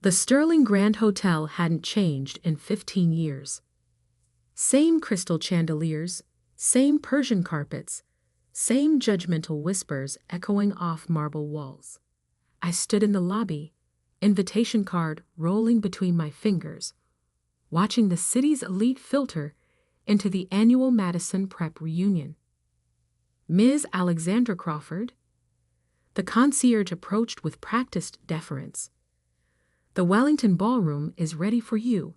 The Sterling Grand Hotel hadn't changed in 15 years. Same crystal chandeliers, same Persian carpets, same judgmental whispers echoing off marble walls. I stood in the lobby, invitation card rolling between my fingers, watching the city's elite filter into the annual Madison Prep reunion. Ms. Alexandra Crawford? The concierge approached with practiced deference. The Wellington Ballroom is ready for you.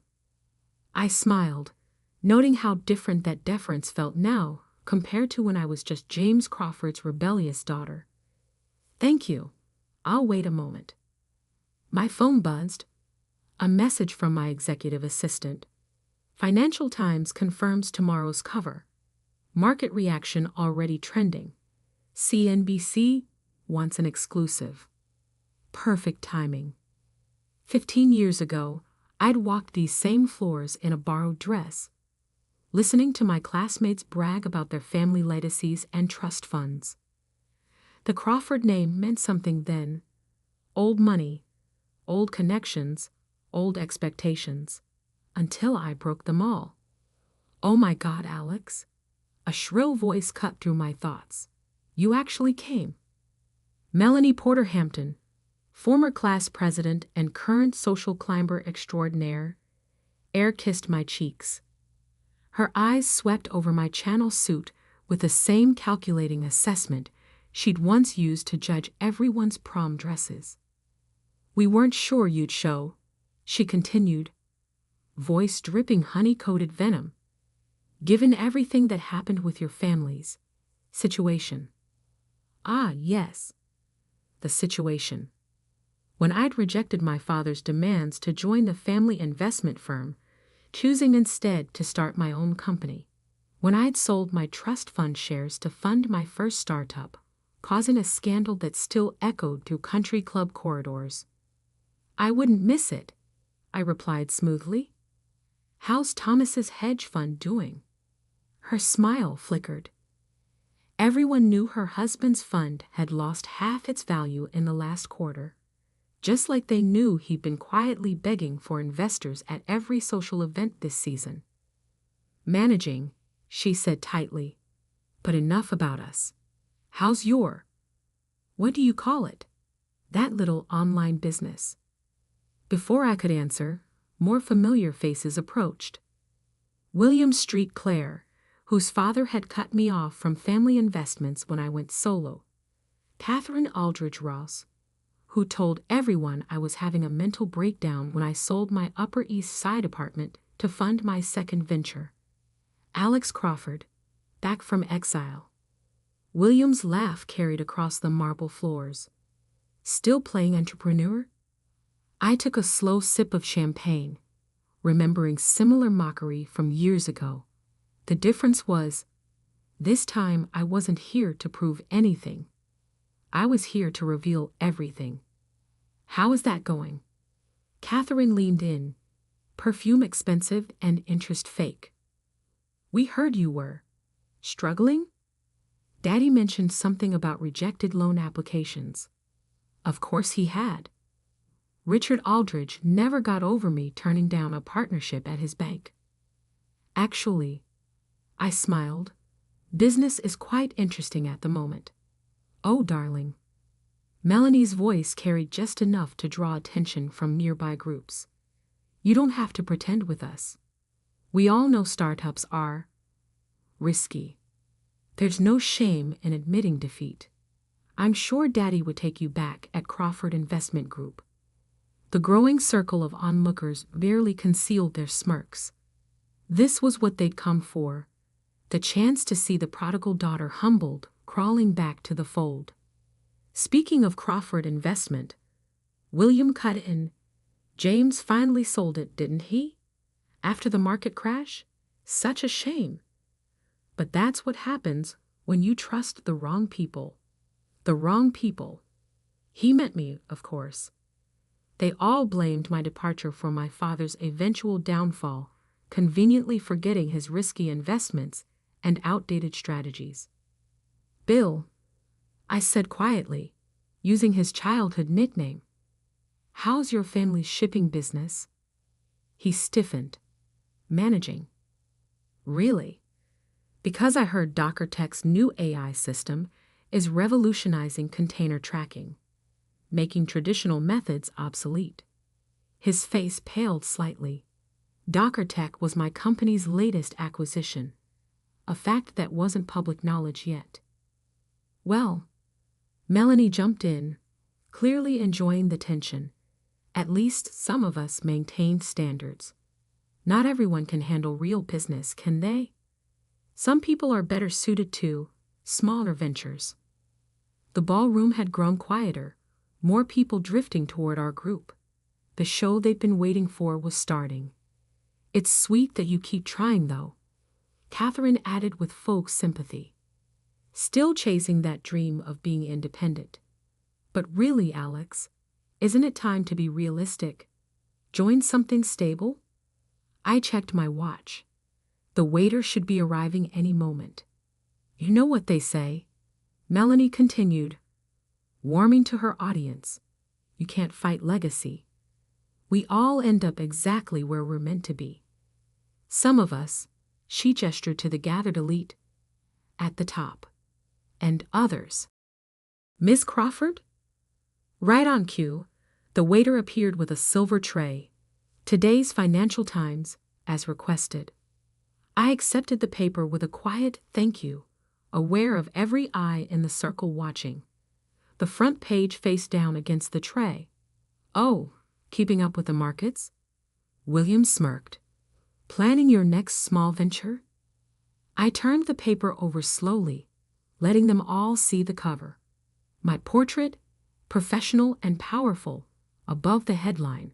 I smiled, noting how different that deference felt now compared to when I was just James Crawford's rebellious daughter. Thank you. I'll wait a moment. My phone buzzed. A message from my executive assistant. Financial Times confirms tomorrow's cover. Market reaction already trending. CNBC wants an exclusive. Perfect timing. 15 years ago, I'd walked these same floors in a borrowed dress, listening to my classmates brag about their family legacies and trust funds. The Crawford name meant something then. Old money, old connections, old expectations, until I broke them all. Oh my God, Alex. A shrill voice cut through my thoughts. You actually came. Melanie Porter Hampton, former class president and current social climber extraordinaire, air-kissed my cheeks. Her eyes swept over my Channel suit with the same calculating assessment she'd once used to judge everyone's prom dresses. We weren't sure you'd show, she continued, voice dripping honey-coated venom, given everything that happened with your family's situation. Ah, yes, the situation. When I'd rejected my father's demands to join the family investment firm, choosing instead to start my own company. When I'd sold my trust fund shares to fund my first startup, causing a scandal that still echoed through country club corridors. I wouldn't miss it, I replied smoothly. How's Thomas's hedge fund doing? Her smile flickered. Everyone knew her husband's fund had lost half its value in the last quarter, just like they knew he'd been quietly begging for investors at every social event this season. Managing, she said tightly, but enough about us. How's what do you call it? That little online business. Before I could answer, more familiar faces approached. William Street Clare, whose father had cut me off from family investments when I went solo. Catherine Aldridge Ross, who told everyone I was having a mental breakdown when I sold my Upper East Side apartment to fund my second venture. Alex Crawford, back from exile. William's laugh carried across the marble floors. Still playing entrepreneur? I took a slow sip of champagne, remembering similar mockery from years ago. The difference was, this time I wasn't here to prove anything. I was here to reveal everything. How is that going? Catherine leaned in, perfume expensive and interest fake. We heard you were struggling? Daddy mentioned something about rejected loan applications. Of course he had. Richard Aldridge never got over me turning down a partnership at his bank. Actually, I smiled, business is quite interesting at the moment. Oh, darling. Melanie's voice carried just enough to draw attention from nearby groups. You don't have to pretend with us. We all know startups are risky. There's no shame in admitting defeat. I'm sure Daddy would take you back at Crawford Investment Group. The growing circle of onlookers barely concealed their smirks. This was what they'd come for, the chance to see the prodigal daughter humbled, crawling back to the fold. Speaking of Crawford Investment, William cut in. James finally sold it, didn't he? After the market crash? Such a shame. But that's what happens when you trust the wrong people. The wrong people. He meant me, of course. They all blamed my departure for my father's eventual downfall, conveniently forgetting his risky investments and outdated strategies. Bill, I said quietly, using his childhood nickname. How's your family's shipping business? He stiffened. Managing. Really? Because I heard Docker Tech's new AI system is revolutionizing container tracking, making traditional methods obsolete. His face paled slightly. Docker Tech was my company's latest acquisition, a fact that wasn't public knowledge yet. Well, Melanie jumped in, clearly enjoying the tension. At least some of us maintained standards. Not everyone can handle real business, can they? Some people are better suited to smaller ventures. The ballroom had grown quieter, more people drifting toward our group. The show they'd been waiting for was starting. It's sweet that you keep trying, though, Catherine added with folk sympathy. Still chasing that dream of being independent. But really, Alex, isn't it time to be realistic? Join something stable? I checked my watch. The waiter should be arriving any moment. You know what they say, Melanie continued, warming to her audience. You can't fight legacy. We all end up exactly where we're meant to be. Some of us, she gestured to the gathered elite, at the top, and others. Miss Crawford? Right on cue, the waiter appeared with a silver tray. Today's Financial Times, as requested. I accepted the paper with a quiet thank you, aware of every eye in the circle watching. The front page faced down against the tray. Oh, keeping up with the markets? William smirked. Planning your next small venture? I turned the paper over slowly, letting them all see the cover. My portrait, professional and powerful, above the headline.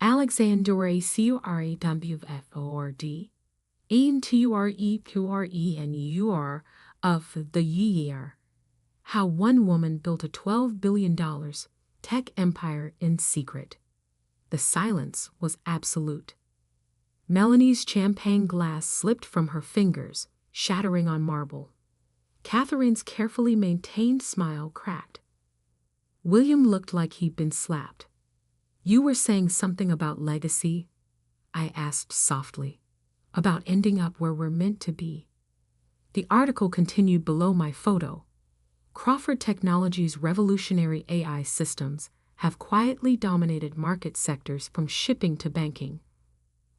Alexandre Curewford, ENTUREQRENUR of the year. How one woman built a $12 billion tech empire in secret. The silence was absolute. Melanie's champagne glass slipped from her fingers, shattering on marble. Catherine's carefully maintained smile cracked. William looked like he'd been slapped. You were saying something about legacy? I asked softly. About ending up where we're meant to be. The article continued below my photo. Crawford Technologies' revolutionary AI systems have quietly dominated market sectors from shipping to banking,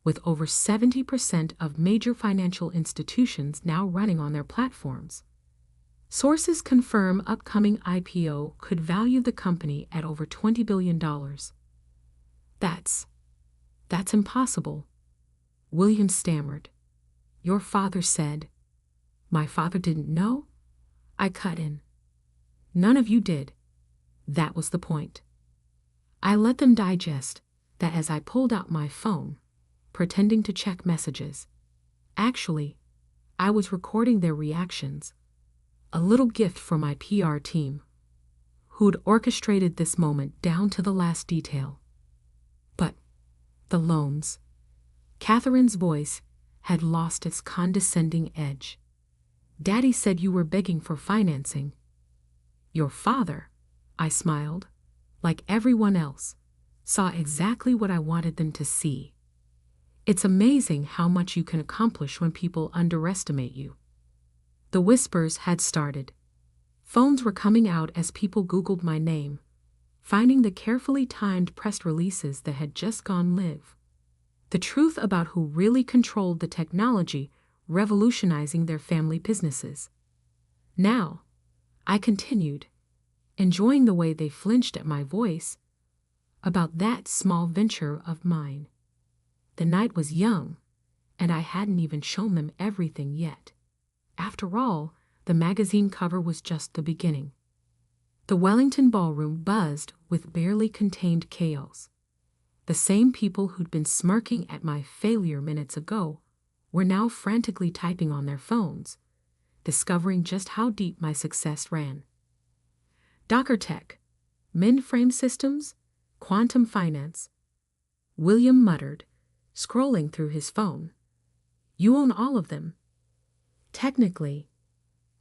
with over 70% of major financial institutions now running on their platforms. Sources confirm upcoming IPO could value the company at over $20 billion. That's impossible, William stammered. Your father said. My father didn't know? I cut in. None of you did. That was the point. I let them digest that as I pulled out my phone, pretending to check messages. Actually, I was recording their reactions. A little gift for my PR team, who'd orchestrated this moment down to the last detail. But the loans. Catherine's voice had lost its condescending edge. Daddy said you were begging for financing. Your father, I smiled, like everyone else, saw exactly what I wanted them to see. It's amazing how much you can accomplish when people underestimate you. The whispers had started. Phones were coming out as people Googled my name, finding the carefully timed press releases that had just gone live. The truth about who really controlled the technology revolutionizing their family businesses. Now, I continued, enjoying the way they flinched at my voice, about that small venture of mine. The night was young, and I hadn't even shown them everything yet. After all, the magazine cover was just the beginning. The Wellington ballroom buzzed with barely contained chaos. The same people who'd been smirking at my failure minutes ago were now frantically typing on their phones, discovering just how deep my success ran. Docker Tech, mainframe systems, quantum finance. William muttered, scrolling through his phone. You own all of them. Technically,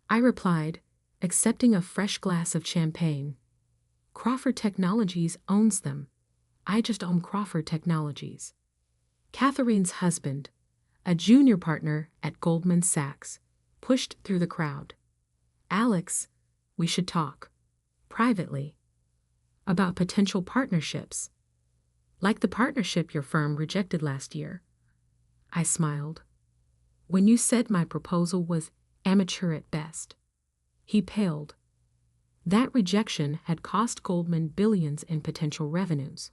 I replied, accepting a fresh glass of champagne. Crawford Technologies owns them, I just own Crawford Technologies. Catherine's husband, a junior partner at Goldman Sachs, pushed through the crowd. Alex, we should talk. Privately. About potential partnerships. Like the partnership your firm rejected last year. I smiled. When you said my proposal was amateur at best. He paled. That rejection had cost Goldman billions in potential revenues.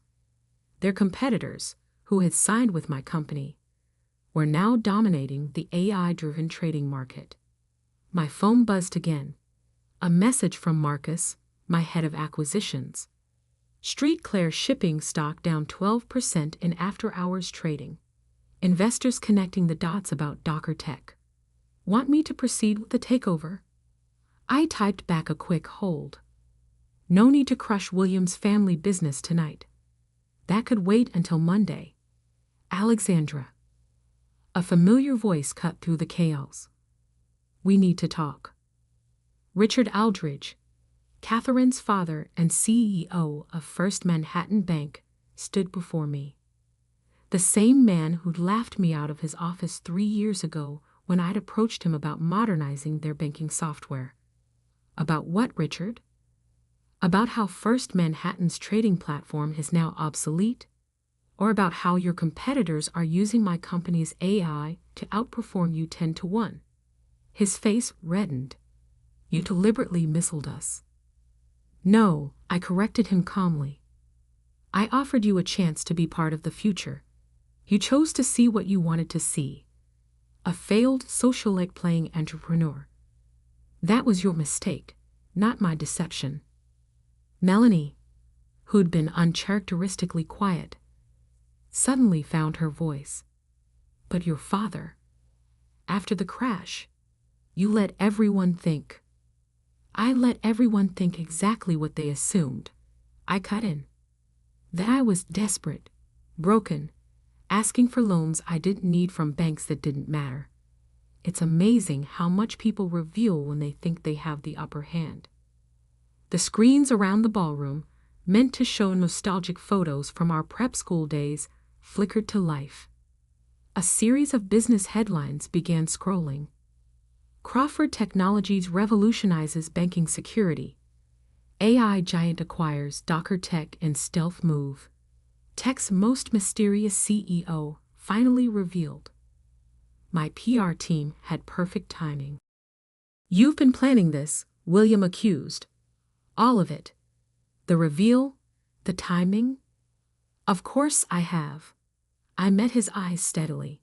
Their competitors, who had signed with my company, were now dominating the AI-driven trading market. My phone buzzed again. A message from Marcus, my head of acquisitions. Street Claire shipping stock down 12% in after-hours trading. Investors connecting the dots about Docker Tech. Want me to proceed with the takeover? I typed back a quick hold. No need to crush William's family business tonight. That could wait until Monday. Alexandra. A familiar voice cut through the chaos. We need to talk. Richard Aldridge, Catherine's father and CEO of First Manhattan Bank, stood before me. The same man who'd laughed me out of his office 3 years ago when I'd approached him about modernizing their banking software. About what, Richard? About how First Manhattan's trading platform is now obsolete? Or about how your competitors are using my company's AI to outperform you 10 to 1? His face reddened. You deliberately missiled us. No, I corrected him calmly. I offered you a chance to be part of the future. You chose to see what you wanted to see. A failed socialite playing entrepreneur. That was your mistake, not my deception. Melanie, who'd been uncharacteristically quiet, suddenly found her voice. But your father, after the crash, you let everyone think. I let everyone think exactly what they assumed. I cut in. That I was desperate, broken, asking for loans I didn't need from banks that didn't matter. It's amazing how much people reveal when they think they have the upper hand. The screens around the ballroom, meant to show nostalgic photos from our prep school days, flickered to life. A series of business headlines began scrolling. Crawford Technologies revolutionizes banking security. AI giant acquires Docker Tech in stealth move. Tech's most mysterious CEO finally revealed. My PR team had perfect timing. You've been planning this, William accused. All of it. The reveal, the timing. Of course I have. I met his eyes steadily.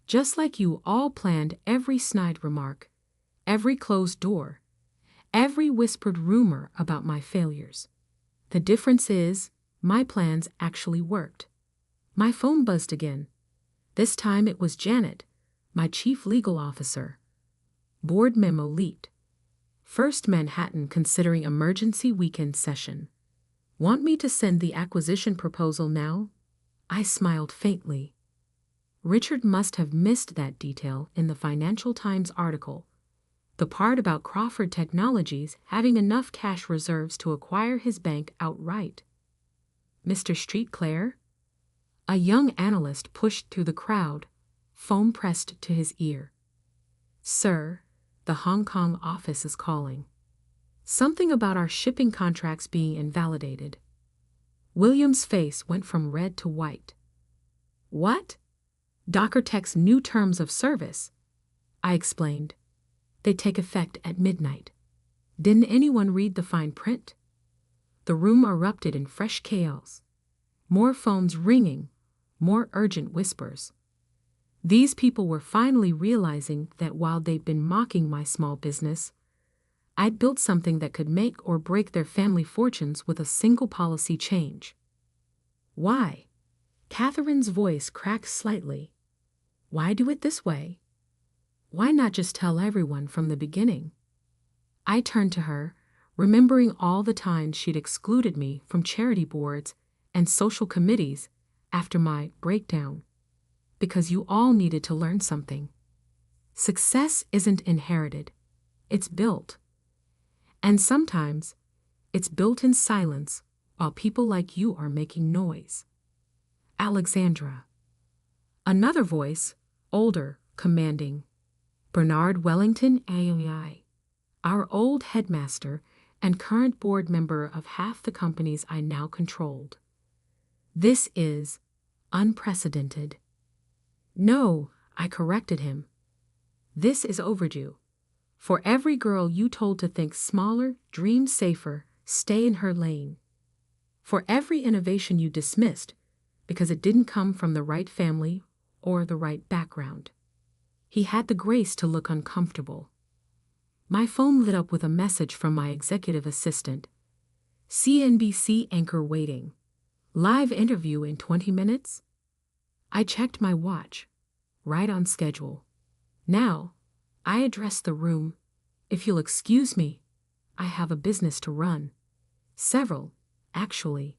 Just like you all planned every snide remark, every closed door, every whispered rumor about my failures. The difference is, my plans actually worked. My phone buzzed again. This time it was Janet, my chief legal officer. Board memo leaked. First Manhattan considering emergency weekend session. Want me to send the acquisition proposal now? I smiled faintly. Richard must have missed that detail in the Financial Times article. The part about Crawford Technologies having enough cash reserves to acquire his bank outright. Mr. Street Claire? A young analyst pushed through the crowd, phone pressed to his ear. Sir, the Hong Kong office is calling. Something about our shipping contracts being invalidated. William's face went from red to white. What? Docker Tech's new terms of service? I explained. They take effect at midnight. Didn't anyone read the fine print? The room erupted in fresh chaos. More phones ringing, more urgent whispers. These people were finally realizing that while they'd been mocking my small business, I'd built something that could make or break their family fortunes with a single policy change. Why? Catherine's voice cracked slightly. Why do it this way? Why not just tell everyone from the beginning? I turned to her, remembering all the times she'd excluded me from charity boards and social committees after my breakdown. Because you all needed to learn something. Success isn't inherited. It's built. And sometimes, it's built in silence while people like you are making noise. Alexandra. Another voice, older, commanding. Bernard Wellington AI, our old headmaster and current board member of half the companies I now controlled. This is unprecedented. No, I corrected him. This is overdue. For every girl you told to think smaller, dream safer, stay in her lane. For every innovation you dismissed because it didn't come from the right family or the right background. He had the grace to look uncomfortable. My phone lit up with a message from my executive assistant. CNBC anchor waiting. Live interview in 20 minutes? I checked my watch. Right on schedule. Now, I addressed the room. If you'll excuse me, I have a business to run. Several, actually.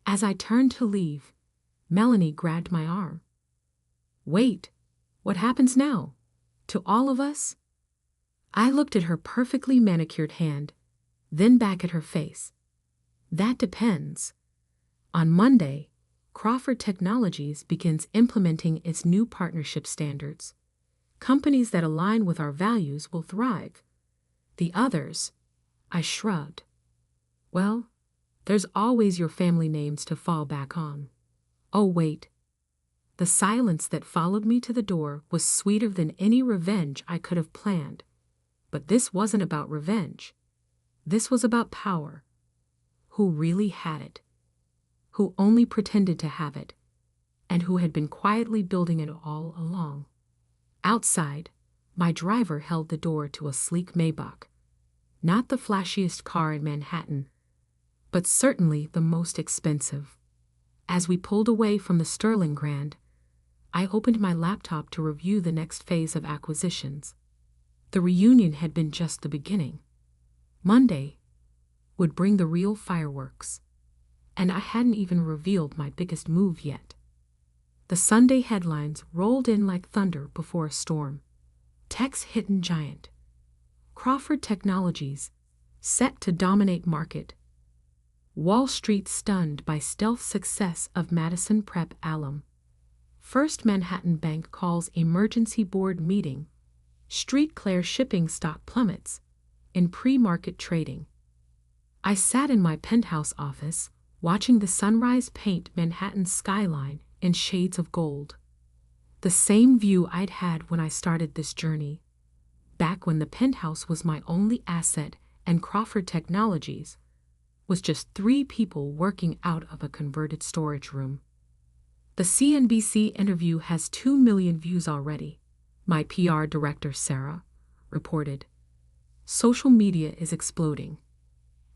As I turned to leave, Melanie grabbed my arm. Wait, what happens now? To all of us? I looked at her perfectly manicured hand, then back at her face. That depends. On Monday, Crawford Technologies begins implementing its new partnership standards. Companies that align with our values will thrive. The others, I shrugged. Well, there's always your family names to fall back on. Oh, wait. The silence that followed me to the door was sweeter than any revenge I could have planned. But this wasn't about revenge. This was about power. Who really had it? Who only pretended to have it? And who had been quietly building it all along? Outside, my driver held the door to a sleek Maybach. Not the flashiest car in Manhattan, but certainly the most expensive. As we pulled away from the Sterling Grand, I opened my laptop to review the next phase of acquisitions. The reunion had been just the beginning. Monday would bring the real fireworks, and I hadn't even revealed my biggest move yet. The Sunday headlines rolled in like thunder before a storm. Tech's hidden giant. Crawford Technologies, set to dominate market. Wall Street stunned by stealth success of Madison Prep alum. First Manhattan Bank calls emergency board meeting. Street Claire shipping stock plummets in pre-market trading. I sat in my penthouse office, watching the sunrise paint Manhattan's skyline in shades of gold. The same view I'd had when I started this journey, back when the penthouse was my only asset and Crawford Technologies was just 3 people working out of a converted storage room. The CNBC interview has 2 million views already, my PR director, Sarah, reported. Social media is exploding.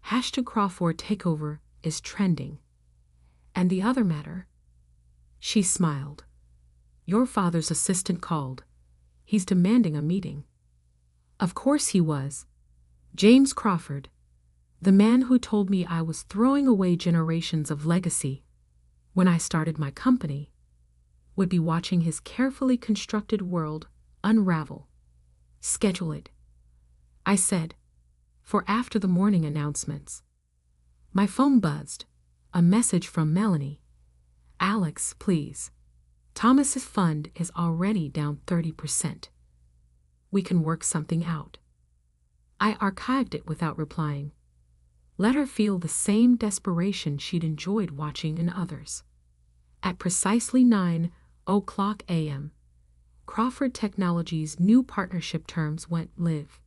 #Crawford takeover is trending. And the other matter? She smiled. Your father's assistant called. He's demanding a meeting. Of course he was. James Crawford, the man who told me I was throwing away generations of legacy when I started my company, would be watching his carefully constructed world unravel. Schedule it, I said, for after the morning announcements. My phone buzzed. A message from Melanie. Alex, please. Thomas's fund is already down 30%. We can work something out. I archived it without replying. Let her feel the same desperation she'd enjoyed watching in others. At precisely 9:00 a.m., Crawford Technologies' new partnership terms went live.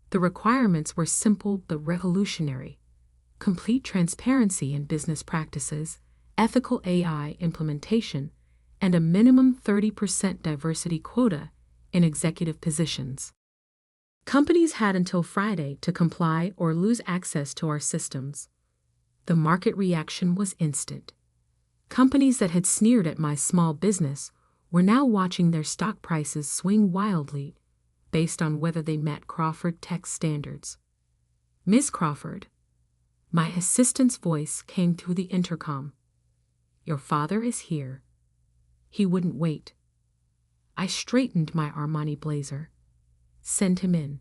The requirements were simple but revolutionary. Complete transparency in business practices, ethical AI implementation, and a minimum 30% diversity quota in executive positions. Companies had until Friday to comply or lose access to our systems. The market reaction was instant. Companies that had sneered at my small business were now watching their stock prices swing wildly based on whether they met Crawford Tech standards. Ms. Crawford, my assistant's voice came through the intercom. Your father is here. He wouldn't wait. I straightened my Armani blazer. Send him in.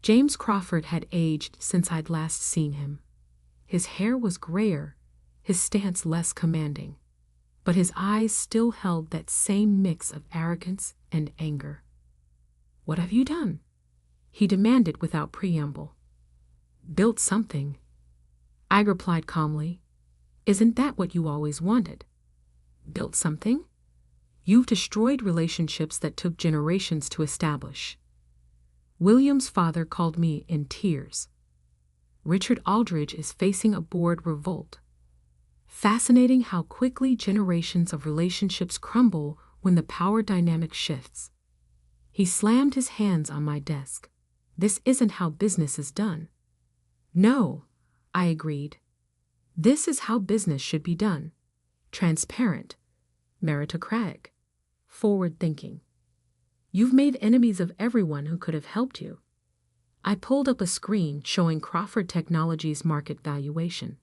James Crawford had aged since I'd last seen him. His hair was grayer, his stance less commanding, but his eyes still held that same mix of arrogance and anger. "What have you done?" he demanded without preamble. "Built something," I replied calmly. "Isn't that what you always wanted?" "Built something? You've destroyed relationships that took generations to establish." William's father called me in tears. "Richard Aldridge is facing a board revolt." Fascinating how quickly generations of relationships crumble when the power dynamic shifts. He slammed his hands on my desk. "This isn't how business is done." "No," I agreed. "This is how business should be done. Transparent, meritocratic, forward-thinking. You've made enemies of everyone who could have helped you." I pulled up a screen showing Crawford Technologies' market valuation.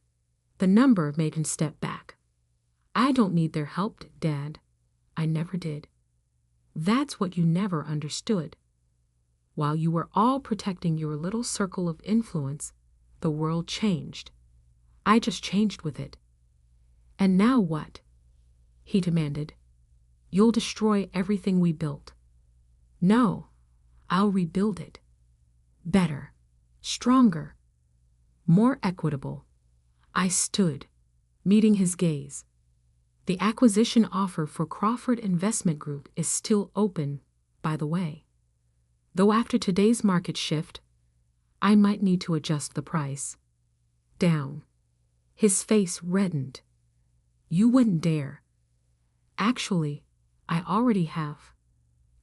The number made him step back. "I don't need their help, Dad. I never did." "That's what you never understood. While you were all protecting your little circle of influence, the world changed. I just changed with it." "And now what?" he demanded. "You'll destroy everything we built." "No, I'll rebuild it. Better, stronger, more equitable." I stood, meeting his gaze. "The acquisition offer for Crawford Investment Group is still open, by the way. Though after today's market shift, I might need to adjust the price down." His face reddened. "You wouldn't dare." "Actually, I already have.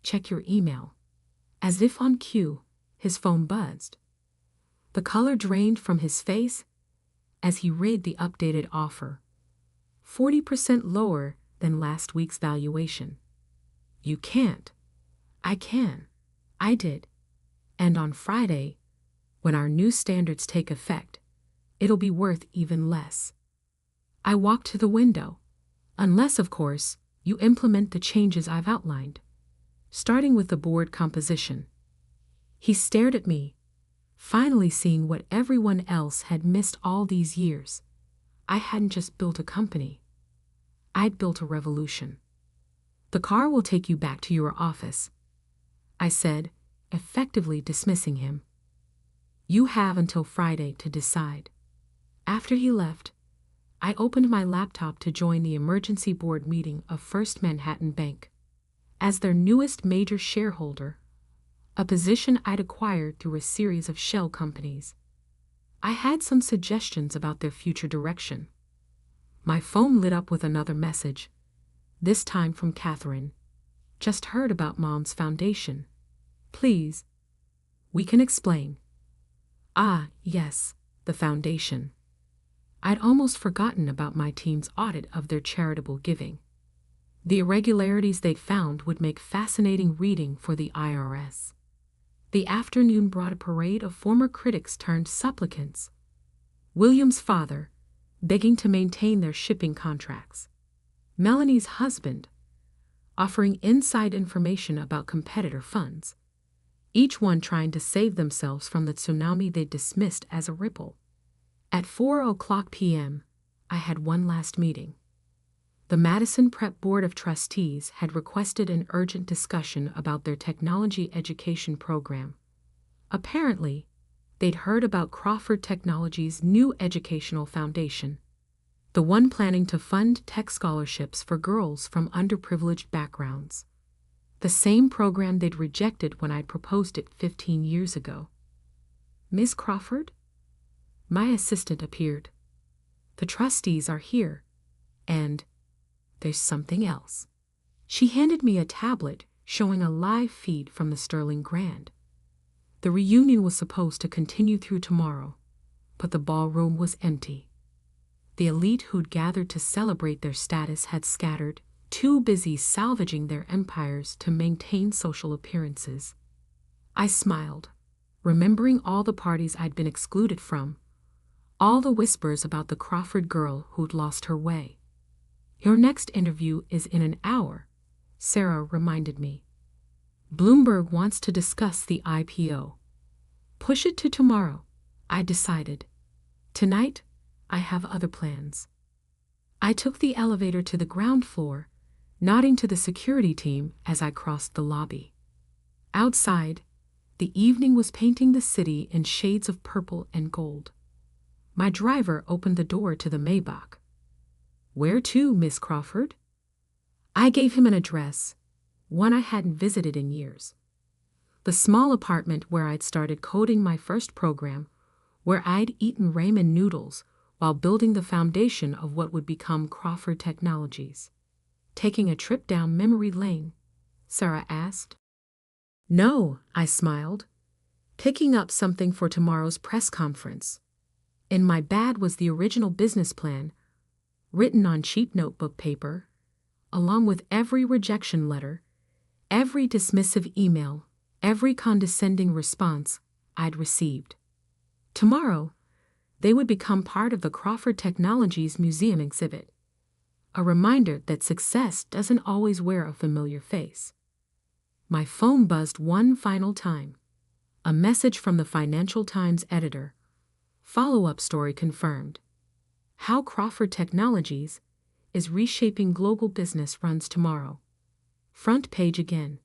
Check your email." As if on cue, his phone buzzed. The color drained from his face as he read the updated offer. 40% lower than last week's valuation. "You can't." "I can. I did. And on Friday, when our new standards take effect, it'll be worth even less." I walked to the window. "Unless, of course, you implement the changes I've outlined, starting with the board composition." He stared at me, finally seeing what everyone else had missed all these years. I hadn't just built a company. I'd built a revolution. "The car will take you back to your office," I said, effectively dismissing him. "You have until Friday to decide." After he left, I opened my laptop to join the emergency board meeting of First Manhattan Bank. As their newest major shareholder, a position I'd acquired through a series of shell companies, I had some suggestions about their future direction. My phone lit up with another message, this time from Catherine. "Just heard about Mom's foundation. Please, we can explain." Ah, yes, the foundation. I'd almost forgotten about my team's audit of their charitable giving. The irregularities they'd found would make fascinating reading for the IRS. The afternoon brought a parade of former critics turned supplicants. William's father, begging to maintain their shipping contracts. Melanie's husband, offering inside information about competitor funds. Each one trying to save themselves from the tsunami they dismissed as a ripple. At 4:00 p.m., I had one last meeting. The Madison Prep Board of Trustees had requested an urgent discussion about their technology education program. Apparently, they'd heard about Crawford Technologies' new educational foundation, the one planning to fund tech scholarships for girls from underprivileged backgrounds. The same program they'd rejected when I'd proposed it 15 years ago. "Miss Crawford?" My assistant appeared. "The trustees are here, and there's something else." She handed me a tablet showing a live feed from the Sterling Grand. The reunion was supposed to continue through tomorrow, but the ballroom was empty. The elite who'd gathered to celebrate their status had scattered, too busy salvaging their empires to maintain social appearances. I smiled, remembering all the parties I'd been excluded from, all the whispers about the Crawford girl who'd lost her way. "Your next interview is in an hour," Sarah reminded me. "Bloomberg wants to discuss the IPO. Push it to tomorrow," I decided. Tonight, I have other plans. I took the elevator to the ground floor, nodding to the security team as I crossed the lobby. Outside, the evening was painting the city in shades of purple and gold. My driver opened the door to the Maybach. "Where to, Miss Crawford?" I gave him an address, one I hadn't visited in years. The small apartment where I'd started coding my first program, where I'd eaten ramen noodles while building the foundation of what would become Crawford Technologies. "Taking a trip down memory lane?" Sarah asked. "No," I smiled. "Picking up something for tomorrow's press conference." In my bag was the original business plan, written on cheap notebook paper, along with every rejection letter, every dismissive email, every condescending response I'd received. Tomorrow, they would become part of the Crawford Technologies Museum exhibit, a reminder that success doesn't always wear a familiar face. My phone buzzed one final time. A message from the Financial Times editor. Follow-up story confirmed. How Crawford Technologies is reshaping global business runs tomorrow. Front page again.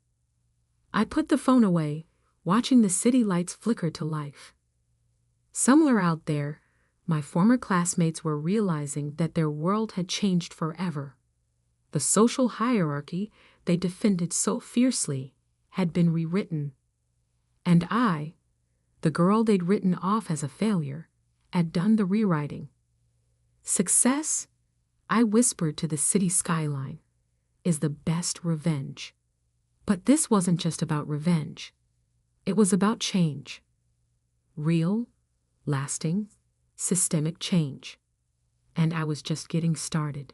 I put the phone away, watching the city lights flicker to life. Somewhere out there, my former classmates were realizing that their world had changed forever. The social hierarchy they defended so fiercely had been rewritten. And I, the girl they'd written off as a failure, had done the rewriting. Success, I whispered to the city skyline, is the best revenge. But this wasn't just about revenge. It was about change. Real, lasting, systemic change. And I was just getting started.